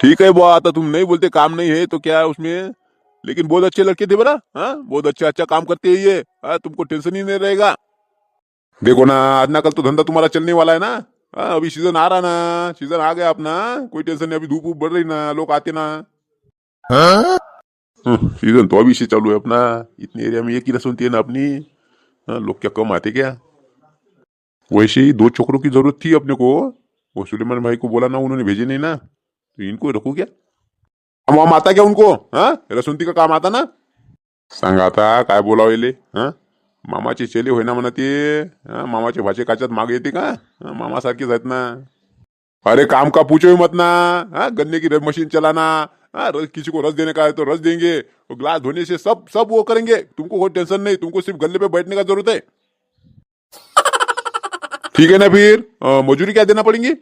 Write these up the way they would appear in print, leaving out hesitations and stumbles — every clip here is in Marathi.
ठीक है बुआ, आता तुम नहीं बोलते काम नहीं है तो क्या है उसमें। लेकिन बहुत अच्छे लड़के थे बना, हाँ बहुत अच्छा अच्छा काम करते हैं ये। तुमको टेंशन ही नहीं रहेगा। देखो ना, आज ना कल तो धंधा तुम्हारा चलने वाला है ना। अभी सीजन आ रहा ना, सीजन आ गया अपना। कोई टेंशन नहीं, अभी धूप वूप बढ़ रही ना, लोग आते ना। सीजन तो अभी से चालू है अपना। इतने एरिया में एक ही रसोई है ना अपनी। लोग क्या कम आते क्या। वैसे ही दो छोकरों की जरूरत थी अपने को। वो सुलेमान भाई को बोला ना, उन्होंने भेजे नहीं ना, तो इनको रखू क्या। काम वाम आता क्या उनको, रसोंती का काम आता ना। सांगा आता काय बोलावं येले, मामाचे चेले होय ना म्हणा ते। मामाचे भाचे काच्यात मागे येते का। मामा सारखेच आहेत ना। अरे काम का पूछो ही मत ना। गन्ने की मशीन चलाना। किसी को रस देने का है तो रस देंगे, वो ग्लास धोने से सब सब वो करेंगे। तुमको कोई टेंशन नहीं, तुमको सिर्फ गल्ले पे बैठने का जरूरत है। ठीक है ना फिर, मजुरी क्या देना पडेंगी।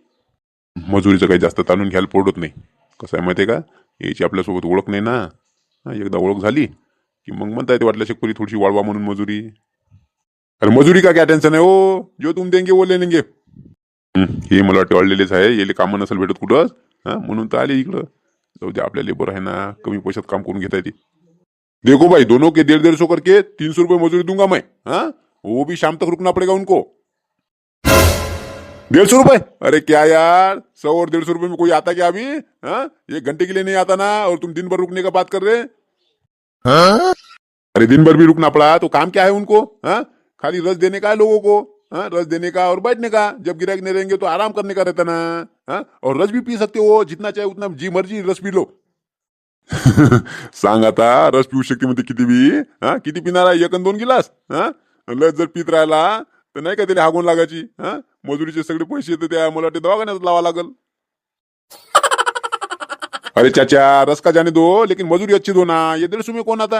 मजुरीचं काही जास्त ताणून घ्यायला पडत नाही। कसं आहे माहिती आहे का, याची आपल्यासोबत ओळख नाही ना। एकदा ओळख झाली की मग म्हणता येते वाटलं शेतकरी थोडीशी वाढवा म्हणून मजुरी। अरे मजुरी का क्या टेंशन आहे हो, जो तुम देंगे वो ले लेंगे। हे मला वाटतं अडलेलेच आहे, येले कामं नसेल भेटत कुठंच, म्हणून तर आले इकडं। जाऊ दे, आपल्या लेबर आहे ना, कमी पैशात काम करून घेता येते। देखो भाई, दोनों के 150-150 करके 300 रुपये मजदूरी दूंगा मैं। वो भी शाम तक रुकना पड़ेगा उनको। 150 रुपए, अरे क्या यार, 100 और 150 रुपए में कोई आता क्या अभी। 1 घंटे के लिए नहीं आता ना, और तुम दिन भर रुकने का बात कर रहे। अरे दिन भर भी रुकना पड़ा तो काम क्या है उनको। खाली रस देने का है लोगों को। रस देने का और बैठने का, जब गिराक नहीं रहेंगे तो आराम करने का रहता ना। और रस भी पी सकते हो, जितना चाहे उतना जी मर्जी रस पी लो। सांग आता, रस पिऊ शकते म्हणते किती बी। किती पिणार आहे, 1 आणि 2 गिलास। लस जर पित राहिला तर नाही का त्याला हागून लागायची। मजुरीचे सगळे पैसे तर त्या मला वाटते दवाखान्यात लावा लागल। अरे चाचा, रस का जाने दो, लेकिन मजूरी अच्छी दो ना। ये 150 में कौन आता।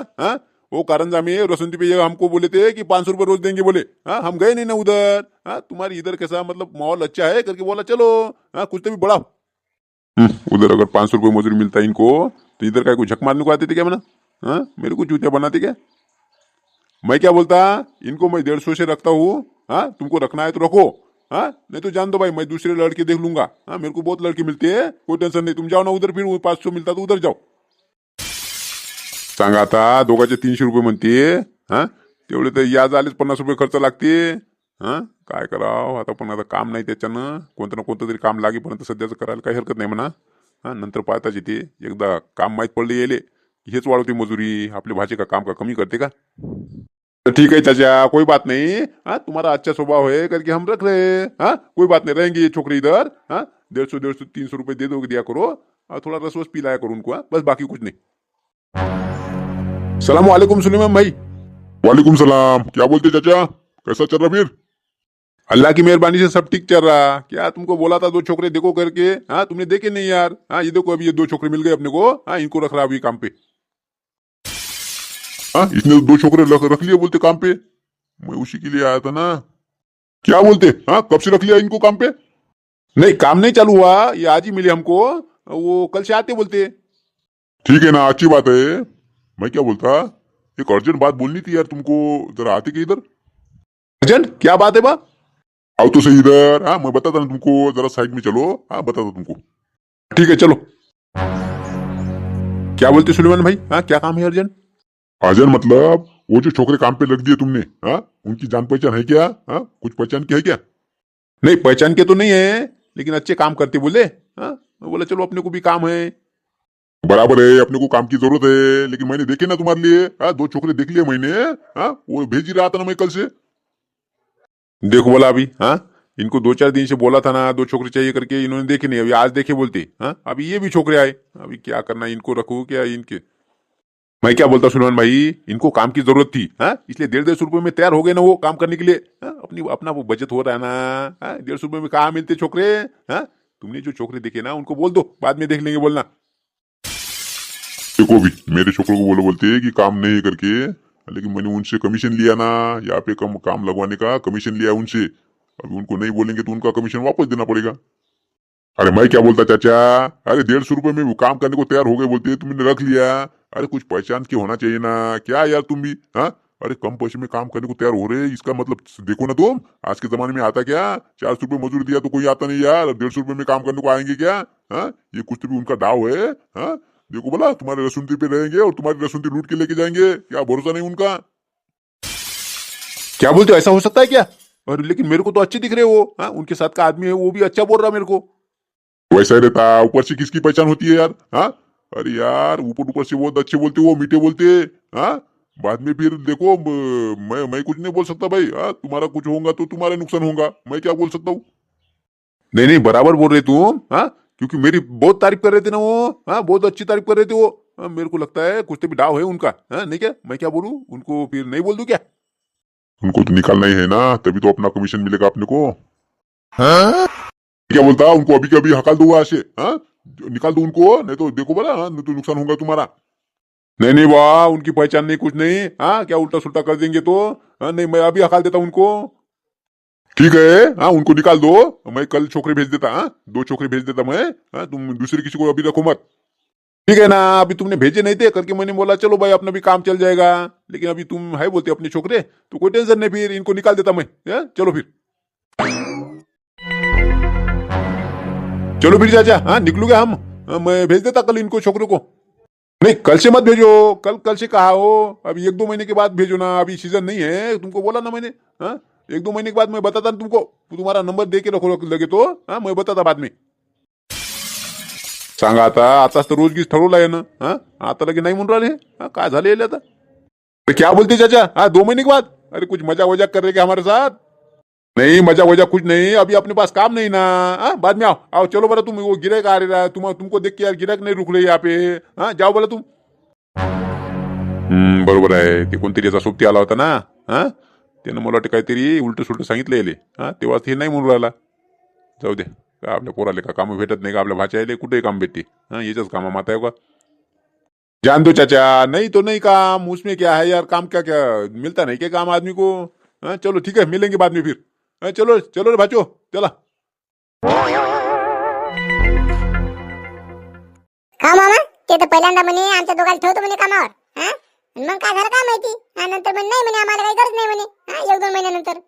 वो कारंजा में रसुंती पे हमको बोले थे कि 500 रुपये रोज देंगे बोले। हम गए नहीं ना उधर। तुम्हारी इधर कैसा मतलब माहौल अच्छा है करके बोला चलो। कुछ तो भी बढ़ाओ। उधर अगर 500 रुपये मजूरी मिलता है इनको, तो इधर का कोई झक मारने को आते थे क्या मना। मेरे को चूतिया बनाते क्या। मैं क्या बोलता, इनको मैं 150 से रखता हूँ। तुमको रखना है तो रखो। नहीं तो जान दो भाई, मैं दूसरे लड़के देख लूंगा। मेरे को बहुत लड़के मिलते हैं, कोई टेंशन नहीं। तुम जाओ ना उधर, फिर 500 मिलता तो उधर जाओ। सांगा आता, दोघांचे 300 रुपये म्हणते। तेवढे तर याज आलेच 50 रुपये खर्च लागते। काय करावं आता, पण आता काम नाही त्याच्यानं, कोणतं ना कोणतं तरी काम लागेपर्यंत सध्याचं करायला काही हरकत नाही म्हणा। नंतर पाहताच येते, एकदा काम माहीत पडले येले हेच वाढवते मजुरी। आपले भाचे का काम का कमी करते का। तो ठीक है चाचा, कोई बात नहीं। तुम्हारा अच्छा स्वभाव है करके हम रख रहे। कोई बात नहीं, रहेंगे ये छोकरी इधर। 150 300 रुपये दे दोगे, दिया करो। और थोड़ा रस वस पिलाया करो उनको, बस बाकी कुछ नहीं। सलाम वालेकुम सुलेमान भाई। वालेकुम सलाम, क्या बोलते चाचा, कैसा चल रहा फिर। अल्लाह की मेहरबानी से सब ठीक चल रहा। क्या तुमको बोला था 2 छोकरे देखो करके, तुमने देखे नहीं यार। ये देखो अभी ये 2 छोकरे मिल गए अपने को। इनको रख रहा अभी काम पे। इसने 2 छोकरे रख लिए बोलते काम पे। मैं उसी के लिए आया था ना। क्या बोलते, कब से रख लिया इनको काम पे। नहीं, काम नहीं चालू हुआ, ये आज ही मिले हमको। वो कल से आते बोलते। ठीक है ना, अच्छी बात है। मैं क्या बोलता, एक अर्जेंट बात बोलनी थी यार तुमको, जरा आते क्या इधर। अर्जेंट क्या बात है बा। आओ तो सही इधर। मैं बताता ना तुमको, जरा साइड में चलो। बताता तुमको। ठीक है चलो। क्या बोलते सुलेमान भाई, क्या काम है अर्जेंट। अर्जेंट मतलब वो जो छोकरे काम पे लग दिए तुमने, उनकी जान पहचान है क्या। कुछ पहचान की है क्या। नहीं, पहचान के तो नहीं है, लेकिन अच्छे काम करते बोले। बोला चलो अपने को भी काम है। बराबर है, अपने को काम की जरूरत है, लेकिन मैंने देखे ना तुम्हारे लिए। 2 छोकरे देख लिए मैंने। वो भेज ही रहा था ना मैं कल से। देखो बोला अभी, इनको 2-4 दिन से बोला था ना 2 छोकरे चाहिए करके, इन्होंने देखे नहीं। अभी आज देखे बोलते। अभी ये भी छोकरे आए। अभी क्या करना, इनको रखू क्या इनके। मैं क्या बोलता सुलेमान भाई, इनको काम की जरूरत थी। इसलिए 150 रुपये में तैयार हो गए ना वो काम करने के लिए। अपना वो बचत हो रहा है ना। 150 रुपये में कहाँ मिलते छोकरे। तुमने जो छोकरे देखे ना उनको बोल दो, बाद में देख लेंगे बोलना। देखो भी मेरे छोकरों को बोलो बोलते कि काम नहीं करके, लेकिन मैंने उनसे कमीशन लिया ना, यहाँ पे काम लगवाने का कमीशन लिया उनसे। अभी उनको नहीं बोलेंगे तो उनका कमीशन वापस देना पड़ेगा। अरे मैं क्या बोलता चाचा, अरे 150 रुपये में वो काम करने को तैयार हो गए बोलते, तुमने रख लिया। अरे कुछ पहचान की होना चाहिए ना, क्या यार तुम भी। अरे कम पैसे में काम करने को तैयार हो रहे, इसका मतलब देखो ना तुम, आज के जमाने में आता क्या। 400 रुपये मजूरी दिया तो कोई आता नहीं यार, 150 रुपये में काम करने को आएंगे क्या। हाँ ये कुछ तो भी उनका दाव है। हाँ देखो बोला तुम्हारे रसूंती पे रहेंगे और तुम्हारी रसूंती लूट के लेके जाएंगे, क्या भरोसा नहीं उनका। क्या बोलते हो, ऐसा हो सकता है क्या? और लेकिन मेरे को तो अच्छे दिख रहे वो। हाँ उनके साथ का आदमी है वो भी अच्छा बोल रहा मेरे को। वैसा ही रहता, ऊपर से किसकी पहचान होती है यार। हाँ अरे यार ऊपर ऊपर से बहुत अच्छे बोलते हो, मीठे बोलते। हाँ बाद में फिर देखो मैं कुछ नहीं बोल सकता भाई। हाँ तुम्हारा कुछ होगा तो तुम्हारा नुकसान होगा, मैं क्या बोल सकता हूँ। नहीं नहीं बराबर बोल रहे तुम। हाँ क्योंकि मेरी बहुत तारीफ कर रहे थे ना वो। हाँ बहुत अच्छी तारीफ कर रहे थे वो। हाँ, मेरे को लगता है कुछ तो भी डाव है उनका। हाँ नहीं क्या, मैं क्या बोलूँ उनको, फिर नहीं बोल दूं क्या? उनको तो निकालना ही है ना, तभी तो अपना कमीशन मिलेगा अपने को। हाँ क्या बोलता, उनको अभी के अभी हकाल दूंगा ऐसे। हाँ निकाल दो उनको, नहीं तो देखो बोला। हाँ नहीं तो नुकसान होगा तुम्हारा। नहीं नहीं वाह उनकी पहचान नहीं कुछ नहीं। हाँ क्या उल्टा सुल्टा कर देंगे तो। हाँ नहीं मैं अभी हकाल देता उनको। ठीक है हाँ उनको निकाल दो, मैं कल छोकरे भेज देता। हाँ 2 छोकरे भेज देता मैं। हाँ तुम दूसरे किसी को अभी रखो मत। ठीक है ना, अभी तुमने भेजे नहीं थे करके मैंने बोला चलो भाई अपना भी काम चल जाएगा। लेकिन अभी तुम है बोलते अपने छोकरे, तो कोई टेंशन नहीं, फिर इनको निकाल देता मैं। चलो फिर, चलो फिर चाचा। हाँ निकलूंगा हम। मैं भेज देता कल इनको छोकरों को। नहीं कल से मत भेजो, कल कल से कहा हो, अभी 1-2 महीने के बाद भेजो ना, अभी सीजन नहीं है, तुमको बोला ना मैंने। हाँ 1-2 महीने के बाद मैं बताता ना तुमको, तुम्हारा नंबर दे के रखो लगे तो। हाँ मैं बताता बाद में। सांगा आता, आताच तर रोजगीच ठरवलं आहे ना। हाँ आता लगे नाही म्हणून राहिले। हाँ काय झाले याले आता? अरे क्या बोलते चाचा, हाँ 2 महीने के बाद? अरे कुछ मजाक वजाक कर रहे क्या हमारे साथ? नहीं मजाक वजाक कुछ नहीं, अभी अपने पास काम नहीं ना। हाँ बाद में आओ आओ, चलो बोला तुम, वो गिराक आ रहा है तुमको देख के यार, गिराक नहीं रुक रही यहाँ पे। हाँ जाओ बोला तुम। बरोबर आहे, ते कोणतरी याचा सोबती आला होता ना। हा त्यानं मला वाटतं काहीतरी उलट सुलट सांगितलं याले। हा तेव्हा हे नाही म्हणून राहिला। जाऊ दे, का आपल्या पोराले का काम भेटत नाही का, आपल्या भाच्याले कुठेही काम भेटते। हाँ याच्याच कामा माता है का। जान दो चाचा, नहीं तो नहीं काम, उसमें क्या है यार, काम क्या क्या मिलता नहीं क्या काम आदमी को। हाँ चलो ठीक है, मिलेंगे बाद में फिर। हाँ चलो चलो रे भाचो, चला। का मामा, ते तर पहिल्यांदा म्हणे आमच्या दोघांना ठेवतो म्हणे कामावर. हा मग काय झालं काय माहिती. नंतर म्हणे नाही म्हणे, आम्हाला काही गरज नाही म्हणे. 1-2 महिन्यानंतर.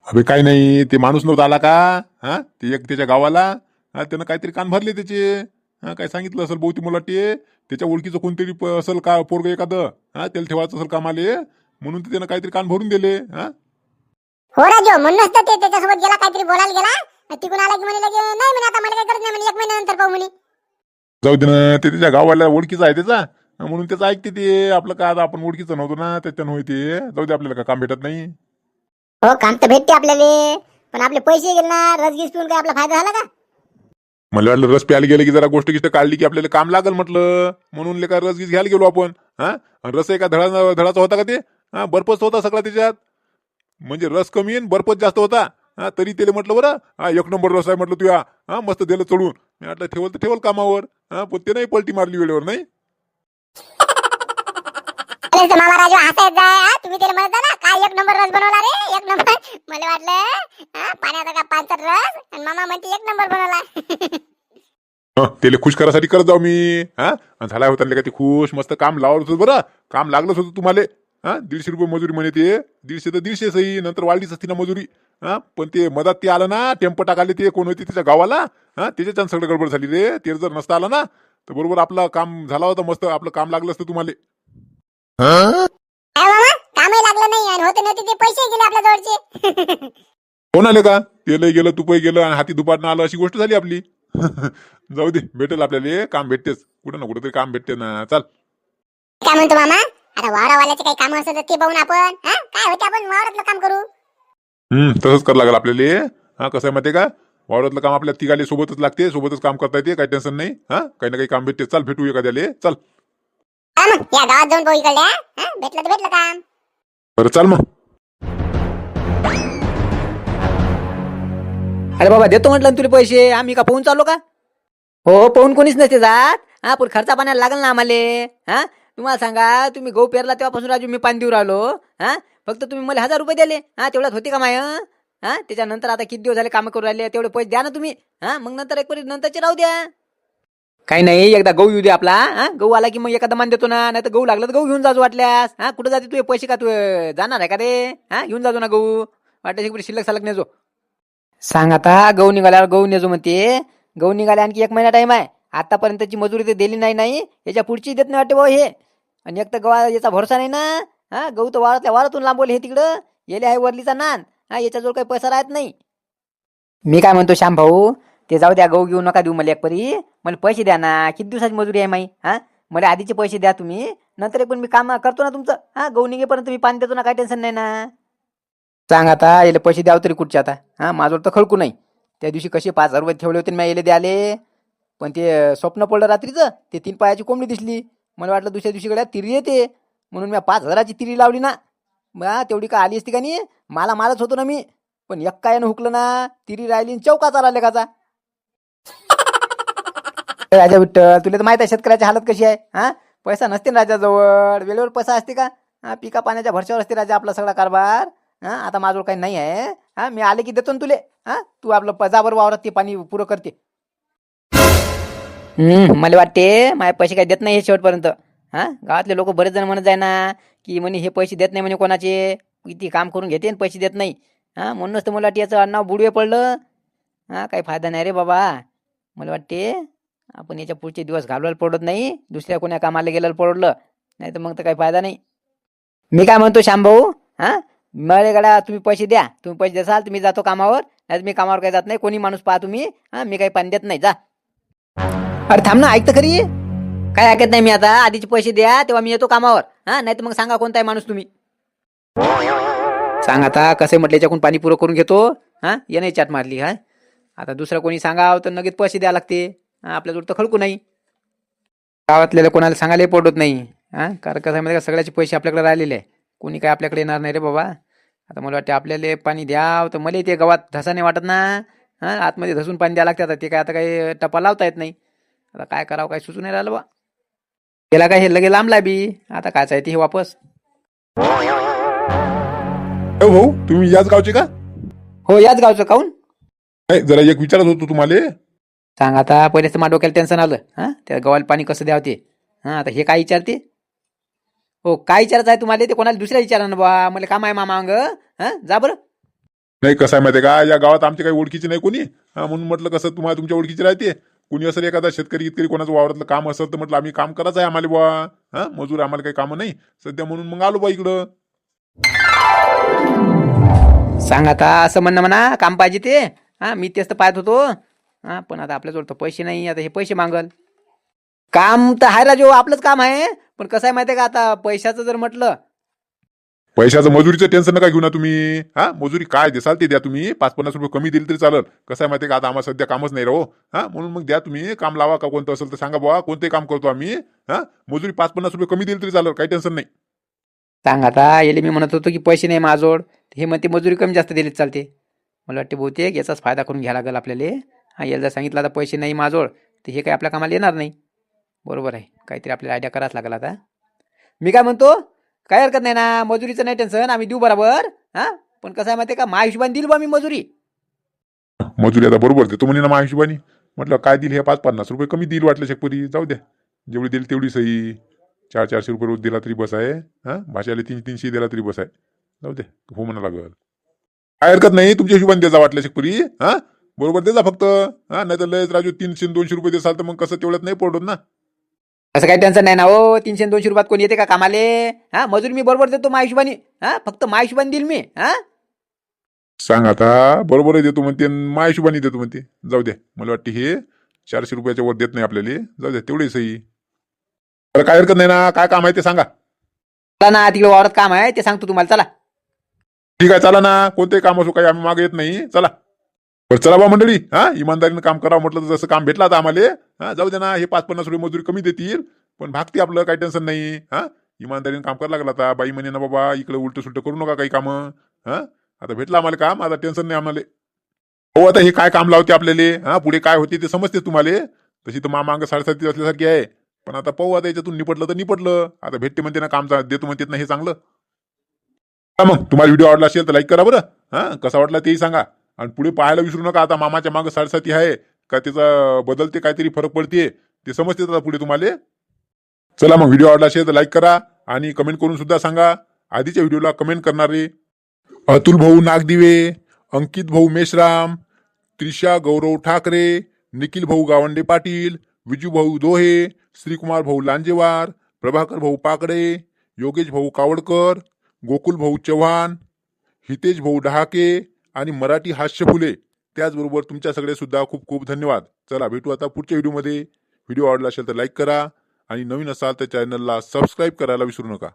अबे काही नाही, ते माणूस नव्हता आला का? हा ते एक त्याच्या गावाला. हा त्यानं काहीतरी कान भरले त्याचे। हा काय सांगितलं असेल बहुती मला वाटते, त्याच्या ओळखीचं कोणतरी असेल का पोरग एखादं। हा त्याला ठेवायचं असेल कामाले, म्हणून त्यानं काहीतरी कान भरून दिले। हा हो राजो, म्हणूनच तर ते त्याच्यासोबत गेला, काहीतरी बोलायला गेला. तिकून आला की म्हणे लगे नाही म्हणे, आता मला काही गरज नाही म्हणे, 1 महिन्यानंतर पाहू म्हणे. जाऊ दे ना, ते त्याच्या गावाला ओळखीचा आहे त्याचा, म्हणून त्याचं ऐकते ते। आपलं काय आता, आपण ओळखीचं नव्हतो ना त्याच्यानं होते। जाऊ दे, आपल्याला का काम भेटत नाही? हो काम तर भेटते आपल्याला, पण आपले पैसे गेले ना, रसगीस पिऊन काय आपला फायदा झाला का? मला वाटलं रस प्यायला गेले की जरा गोष्ट गिष्ट काढली की आपल्याला काम लागल म्हटलं, म्हणून लेका रस गीस घ्यायला गेलो आपण। हा रस एका धडाचा होता का ते? हा बर्फच होता सगळा त्याच्यात, म्हणजे रस कमी आणि बर्फच जास्त होता। हा तरी त्याला म्हटलं बरं, हा 1 नंबर रस आहे म्हटलं तुया। हा मस्त दिलं चढून, मी म्हटलं ठेवल तर ठेवल कामावर। हा पण ते नाही पलटी मारली वेळेवर नाही। अरे तो मामा राजू हसायच जाय. तुम्ही त्याला म्हणत जा ना, काय 1 नंबर रस बनवला रे, 1 नंबर. मला वाटलं पाण्याचा का पांचट रस, आणि मामा म्हणते 1 नंबर बनवला. त्याला खुश करायसाठी करत जाऊ मी। हा झाला होता का ते खुश, मस्त काम लावलं होतं बरं, काम लागलंच होतं तुम्हाला। हा 150 रुपये मजुरी म्हणे ते, 150 तर 150 सही, नंतर वाढलीच असती ना मजुरी। हा पण ते मधात ते आलं ना, टेम्पो टाकाले ते कोण होते त्याच्या गावाला। हा त्याच्यात सगळं गडबड झाली रे, ते जर नसता आला ना तर बरोबर आपलं काम झाला होता, मस्त आपलं काम लागलं असतं तुम्हाला। काय मामा, कामही लागलं नाही आणि होते नव्हते ते पैसे गेले आपल्या जवळचे. कोण आले का, तेलही गेलं तुपही गेलं आणि हाती दुपारनं आलं, अशी गोष्ट झाली आपली। जाऊ दे, भेटेल आपल्याला काम, भेटतेच कुठं ना कुठं तरी काम भेटते ना। चल काय म्हणतो मामा, आता वावरावाल्याचे काही काम असेल तर ते पाहून आपण, काय होते, आपण वावरातलं काम करू. तसंच करावं लागेल आपल्याला। हा कसं आहे माहिती का, वावरातलं काम आपल्या तिघाले सोबतच लागते, सोबतच काम करता येते, काही टेन्शन नाही। हा काही ना काही काम भेटते, चल भेटू एखाद्याले, चल। मग या गावात जाऊन पाहू इकडल्या, भेटलं तर भेटलं काम. बरं चल मग। अरे बाबा देतो म्हटलं ना तुला पैसे, आम्ही का पाहून चाललो का? हो पाहून कोणीच नसते जात. पण खर्चा पाण्याला लागल ना आम्हाला. तुम्हाला सांगा, तुम्ही गहू पेरला तेव्हापासून राजू मी पाणी देऊ राहिलो. फक्त तुम्ही मला 1000 रुपये दिले, तेवढ्यात होते का माय? त्याच्यानंतर आता किती दिवस झाले काम करू राहिले, तेवढे पैसे द्या ना तुम्ही. मग नंतर एक परी नंतरचे राहू द्या. काही नाही, एकदा गहू येऊ दे आपला. गहू आला की मग एखादा मान देतो ना, नाही तर गहू लागला तर गहू घेऊन जातो वाटल्यास. कुठं जाते तुझे पैसे, का तू जाणार आहे का रे? घेऊन जातो ना गहू, वाटल्यास शिल्लक सलग नेजो. सांग आता, गहू निघाल्यावर गहू नेजो म्हणते. गहू निघाले आणखी 1 महिना टाईम आहे. आतापर्यंतची मजुरी तर दिली नाही याच्या पुढची देत नाही वाटते भाऊ हे. आणि एक तर गव्हा याचा भरोसा नाही ना. हा गहू तर वाळतल्या वाळतून लांबवले हे तिकडं येले आहे वरलीचा नान. हा याच्याजवळ काही पैसा राहत नाही. मी काय म्हणतो श्याम भाऊ, ते जाऊ द्या, गहू घेऊ नका देऊ मला एक परी. मला पैसे द्या ना. किती दिवसाची मजुरी आहे माई? हा मला आधीचे पैसे द्या तुम्ही, नंतर पण मी काम करतो ना तुमचं. हा गहू निघेपर्यंत मी पाणी देतो ना, काही टेन्शन नाही ना. सांग आता याला पैसे द्यावं तरी कुठचे आता? हा माझ्यावर तर खळकू नाही. त्या दिवशी कसे 5,000 रुपये ठेवले होते मी याला द्याले, पण ते स्वप्न पडलं रात्रीचं. ते 3 पायाची कोंबडी दिसली. मला वाटलं दुसऱ्या दिवशी गड्या तिरी येते, म्हणून मी 5,000ची तिरी लावली ना. मग तेवढी का आली असती का नाही? मालच होतो ना मी. पण एक कायानं हुकलं ना, तिरी राहिली चौकाचा राहिले काचा. राजा विठ्ठल, तुला तर माहित आहे शेतकऱ्याची हालत कशी आहे. हा पैसा नसते ना राजाजवळ. वेळेवर पैसा असते का? हा पिका पाण्याच्या भरशावर असते राजा आपला सगळा कारभार. हा आता माझ्यावर काही नाही आहे. हा मी आले की देतो ना तुले. हा तू आपलं पजावर वावरात ते पाणी पुरं करते. मला वाटते माझे पैसे काही देत नाही हे शेवटपर्यंत. हा गावातले लोक बरेच जण म्हणत आहे ना की म्हणे हे पैसे देत नाही म्हणे कोणाचे, किती काम करून घेते आणि पैसे देत नाही. हा म्हणूनच तर मला वाटते याचं अण्णा बुडवे पडलं. हा काही फायदा नाही रे बाबा. मला वाटते आपण याच्या पुढचे दिवस घालवायला पडत नाही, दुसऱ्या कोण्या कामाला गेल्याला पडलं नाही तर मग तर काही फायदा नाही. मी काय म्हणतो श्यामभाऊ, हा मला गड्या तुम्ही पैसे द्या. तुम्ही पैसे देसाल तर मी जातो कामावर, नाही मी कामावर काही जात नाही. कोणी माणूस पहा तुम्ही. हा मी काही पाणी देत नाही, जा. अरे थांब ना, ऐक तर खरी. काय ऐकत नाही मी आता. आधीचे पैसे द्या तेव्हा मी येतो कामावर. हा नाही तर मग सांगा कोणता आहे माणूस तुम्ही. सांग आता कसे म्हटले याच्याकडून पाणी पुरं करून घेतो. हा ये नाही चाट मारली. हा आता दुसरं कोणी सांगाव तर नगेच पैसे द्या लागते. आपल्याजवळ तर खळकू नाही. गावातल्याला कोणाला सांगायला पडत नाही. हा कारण कसं आहे माहिती का, सगळ्याचे पैसे आपल्याकडे राहिलेले आहे. कोणी काय आपल्याकडे येणार नाही रे बाबा. आता मला वाटते आपल्याला पाणी द्याव तर मला ते गावात धसा नाही वाटत ना. हा आतमध्ये धसून पाणी द्यावं लागते. आता ते काय आता काही टप्पा लावता येत नाही. आता काय करावं काही सुचू नाही राहिलं बा. त्याला काय हे लगे लांबला बी. आता कायच आहे ते हे वापस. भाऊ तुम्ही याच गावचे का? हो याच गावचं. काहून? नाही जरा एक विचारत होतो तुम्हाला. सांग आता. पहिलेच तर माझ्या डोक्याला टेन्शन आलं. हा त्या गव्हाला पाणी कसं द्यावं ते. हा आता हे काय विचारते? हो काय विचारायचं आहे तुम्हाला? ते कोणाला दुसऱ्या विचारा ना बा. मला काम आहे मामा अंग. हा जा बरं. नाही कसं आहे माहिती का, या गावात आमच्या काही ओळखीचे नाही कोणी. हा म्हणून म्हटलं कसं तुम्हाला तुमच्या ओळखीचे राहते. कुणी असं एखादा शेतकरी इतकरी कोणाचं वावरातलं काम असेल तर म्हटलं आम्ही काम करायचं आहे आम्हाला बुवा. हा मजूर आम्हाला काही कामं नाही सध्या, म्हणून मग आलो बा इकडं. सांग आता. असं म्हणा काम पाहिजे ते. हा मी तेच तर पाहत होतो. हा पण आता आपल्याजवळ तर पैसे नाही. आता हे पैसे मागल. काम तर आहे राजू, आपलंच काम आहे. पण कसं आहे माहिती आहे का, आता पैशाचं जर म्हटलं. पैशाचं मजुरीचं टेन्शन नका घेऊ ना तुम्ही. हा मजुरी काय देसाल ते द्या तुम्ही. 5-50 रुपये कमी दिले तरी चालेल. कसं आहे माहिती का, आता आम्हाला सध्या कामच नाही राहो. हा म्हणून मग द्या तुम्ही. काम लावा का कोणतं असेल तर सांगा बुवा. कोणते काम करतो आम्ही. हा मजुरी 5-50 रुपये कमी दिली तरी चालेल, काही टेन्शन नाही. सांग आता. येले मी म्हणत होतो की पैसे नाही माझोड. हे म्हणते मजुरी कमी जास्त दिलीच चालते. मला वाटते बहुतेक याचाच फायदा करून घ्यायला लागेल आपल्याला. हा याला जर सांगितलं आता पैसे नाही माझोड तर हे काही आपल्या कामाला येणार नाही. बरोबर आहे. काहीतरी आपल्याला आयडिया करायच लागेल आता. मी काय म्हणतो, काय हरकत नाही ना. मजुरीचं नाही टेन्शन, आम्ही देऊ बरोबर. हा पण कसं आहे माहिती आहे का, माझ्या हिशोबाने दिल बा मी मजुरी. मजुरी आता बरोबर देतो म्हणे ना माझ्या हिशोबाने. म्हटलं काय दिल हे 5-50 रुपये कमी दिल वाटलं शेकपरी. जाऊ द्या, जेवढी दिली तेवढी सही. 400-400 रुपये रोज दिला तरी बस आहे. हा भाषाला 300-300 दिला तरी बस आहे. जाऊ दे, हो म्हणा लागल. काय हरकत नाही, तुमच्या हिशोबाने द्यायचा वाटलं शेकपरी. हा बरोबर द्यायचा फक्त. हा नाही तर लयच राजू 300-200 रुपये देसाल तर मग कसं तेवढ्यात नाही पडत ना. असं काही टेन्शन नाही ना हो. 300-200 रुपयात कोणी येते का कामाले. हा मजुरी मी बरोबर देतो माझ्या हिशोबाने. हा फक्त माझ्या हिशोबाने देईल मी. हा सांग आता. बरोबर देतो म्हणते, माझ्या हिशोबाने देतो म्हणते. जाऊ द्या, मला वाटते हे 400 रुपयाच्या वर देत नाही आपल्याला. जाऊ द्या, तेवढे सही. तर काय हरकत नाही ना. काय काम आहे ते सांगा. चला ना, तिकडे वावरात काम आहे ते सांगतो तुम्हाला. चला. ठीक आहे, चला ना. कोणतेही काम असो, काही आम्ही मागे येत नाही. चला बरं, चला बा मंडळी. हा इमानदारीनं काम करावं म्हटलं तर जसं काम भेटलं आता आम्हाला. हा जाऊ दे ना. हे 5-50 रुपये मजुरी कमी देतील पण भागते आपलं, काही टेन्शन नाही. हा इमानदारीनं काम करायला लागलं आता. बाई म्हणे ना बाबा इकडे उलट सुलट करू नका काही कामं. हा आता भेटलं आम्हाला काम, आता टेन्शन नाही आम्हाला. हो आता हे काय काम लावते आपल्याला. हा पुढे काय होते ते समजते तुम्हाला. तशी तर मामा अंग 7.5 असल्यासारखी आहे. पण आता पाहू, आता याच्यातून निपटलं तर निपटलं. आता भेटते म्हणते ना काम, देतो म्हणते ना, हे चांगलं. मग तुम्हाला व्हिडिओ आवडला असेल तर लाईक करा बरं. हा कसा वाटला तेही सांगा. आणि पुढे पाहायला विसरू नका. आता मामाच्या मागं 7.5 आहे का, त्याचा बदलते काहीतरी फरक पडते ते समजते आता पुढे तुम्हाला. चला मग, व्हिडिओ आवडला असेल तर लाईक करा आणि कमेंट करून सुद्धा सांगा. आधीच्या व्हिडिओला कमेंट करणारे अतुल भाऊ नागदिवे, अंकित भाऊ मेश्राम, त्रिशा गौरव ठाकरे, निखिल भाऊ गावंडे पाटील, विजू भाऊ दोहे, श्रीकुमार भाऊ लांजेवार, प्रभाकर भाऊ पाकडे, योगेश भाऊ कावडकर, गोकुल भाऊ चव्हाण, हितेश भाऊ डहाके आणि मराठी हास्य फुले, त्याचबरोबर तुमच्या सगळे सुद्धा खूप खूप धन्यवाद. चला भेटू आता पुढच्या व्हिडिओमध्ये. व्हिडिओ आवडला असेल तर लाईक करा आणि नवीन असाल तर चॅनलला सबस्क्राईब करायला विसरू नका.